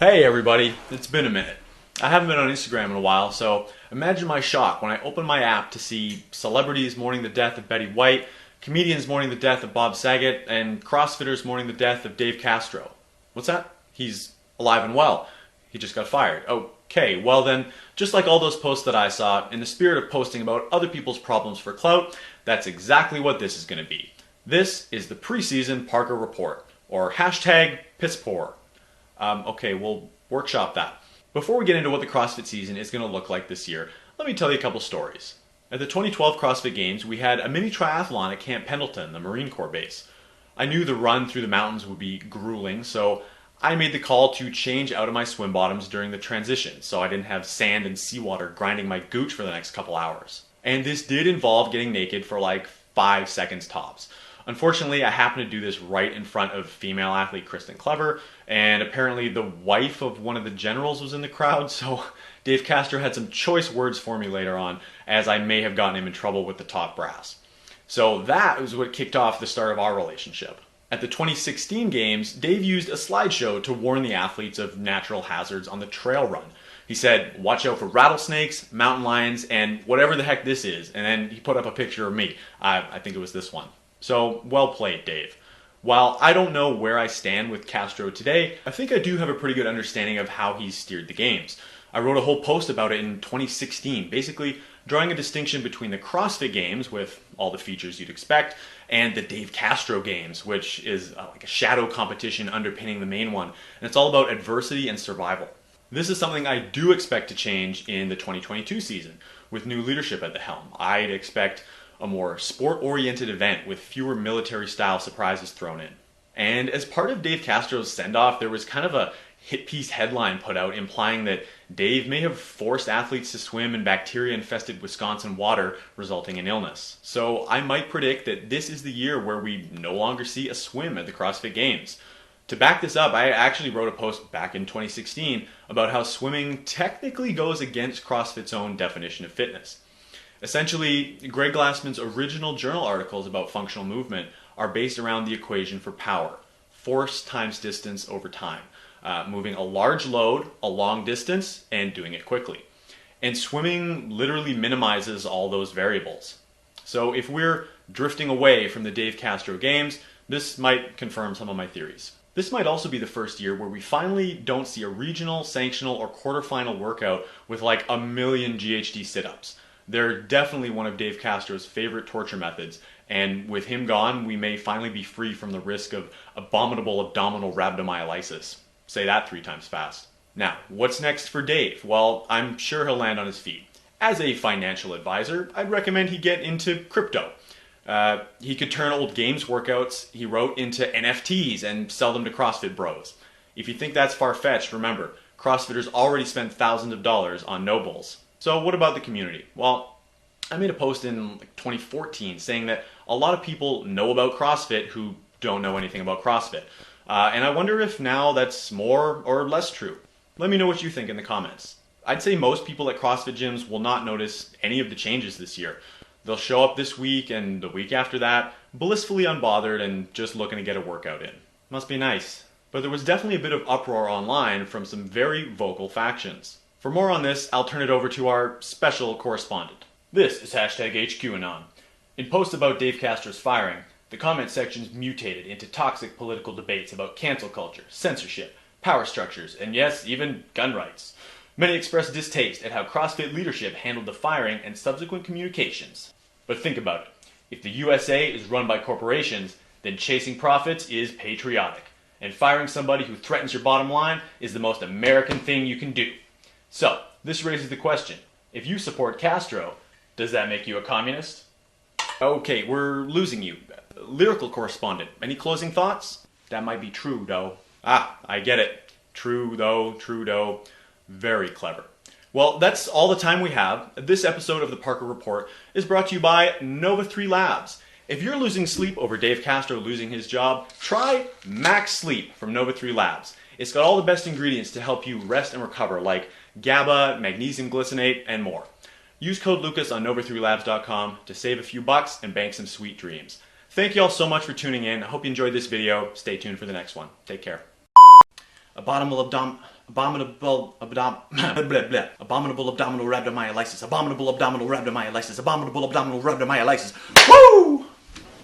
Hey everybody, it's been a minute. I haven't been on Instagram in a while, so imagine my shock when I opened my app to see celebrities mourning the death of Betty White, comedians mourning the death of Bob Saget, and CrossFitters mourning the death of Dave Castro. What's that? He's alive and well. He just got fired. Okay, well then, just like all those posts that I saw, in the spirit of posting about other people's problems for clout, that's exactly what this is going to be. This is the preseason Parker Report, or hashtag #PissPoor. Okay, we'll workshop that. Before we get into what the CrossFit season is going to look like this year, let me tell you a couple stories. At the 2012 CrossFit Games, we had a mini triathlon at Camp Pendleton, the Marine Corps base. I knew the run through the mountains would be grueling, so I made the call to change out of my swim bottoms during the transition, so I didn't have sand and seawater grinding my gooch for the next couple hours. And this did involve getting naked for like 5 seconds tops. Unfortunately, I happened to do this right in front of female athlete Kristen Clever, and apparently the wife of one of the generals was in the crowd, so Dave Castro had some choice words for me later on, as I may have gotten him in trouble with the top brass. So that was what kicked off the start of our relationship. At the 2016 Games, Dave used a slideshow to warn the athletes of natural hazards on the trail run. He said, watch out for rattlesnakes, mountain lions, and whatever the heck this is, and then he put up a picture of me. I think it was this one. So, well played, Dave. While I don't know where I stand with Castro today, I think I do have a pretty good understanding of how he's steered the games. I wrote a whole post about it in 2016, basically drawing a distinction between the CrossFit Games, with all the features you'd expect, and the Dave Castro Games, which is like a shadow competition underpinning the main one, and it's all about adversity and survival. This is something I do expect to change in the 2022 season, with new leadership at the helm. I'd expect a more sport-oriented event with fewer military-style surprises thrown in. And as part of Dave Castro's send-off, there was kind of a hit-piece headline put out implying that Dave may have forced athletes to swim in bacteria-infested Wisconsin water, resulting in illness. So I might predict that this is the year where we no longer see a swim at the CrossFit Games. To back this up, I actually wrote a post back in 2016 about how swimming technically goes against CrossFit's own definition of fitness. Essentially, Greg Glassman's original journal articles about functional movement are based around the equation for power, force times distance over time, moving a large load a long distance and doing it quickly. And swimming literally minimizes all those variables. So if we're drifting away from the Dave Castro Games, this might confirm some of my theories. This might also be the first year where we finally don't see a regional, sanctional, or quarterfinal workout with like 1,000,000 GHD sit-ups. They're definitely one of Dave Castro's favorite torture methods, and with him gone, we may finally be free from the risk of abominable abdominal rhabdomyolysis. Say that 3 times fast. Now, what's next for Dave? Well, I'm sure he'll land on his feet. As a financial advisor, I'd recommend he get into crypto. He could turn old games workouts he wrote into NFTs and sell them to CrossFit bros. If you think that's far-fetched, remember, CrossFitters already spent thousands of dollars on no bulls. So what about the community? Well, I made a post in 2014 saying that a lot of people know about CrossFit who don't know anything about CrossFit. And I wonder if now that's more or less true. Let me know what you think in the comments. I'd say most people at CrossFit gyms will not notice any of the changes this year. They'll show up this week and the week after that, blissfully unbothered and just looking to get a workout in. Must be nice. But there was definitely a bit of uproar online from some very vocal factions. For more on this, I'll turn it over to our special correspondent. This is hashtag HQAnon. In posts about Dave Castro's firing, the comment sections mutated into toxic political debates about cancel culture, censorship, power structures, and yes, even gun rights. Many expressed distaste at how CrossFit leadership handled the firing and subsequent communications. But think about it. If the USA is run by corporations, then chasing profits is patriotic. And firing somebody who threatens your bottom line is the most American thing you can do. So, this raises the question, if you support Castro, does that make you a communist? Okay, we're losing you. Lyrical correspondent, any closing thoughts? That might be true, though. I get it. True, though. Very clever. Well, that's all the time we have. This episode of the Parker Report is brought to you by Nova 3 Labs. If you're losing sleep over Dave Castro losing his job, try Max Sleep from Nova 3 Labs. It's got all the best ingredients to help you rest and recover, like GABA, magnesium glycinate, and more. Use code Lucas on Nova3Labs.com to save a few bucks and bank some sweet dreams. Thank you all so much for tuning in. I hope you enjoyed this video. Stay tuned for the next one. Take care. Abominable abominable abominable abdominal rhabdomyolysis, abominable abdominal rhabdomyolysis, abominable abdominal rhabdomyolysis. Woo!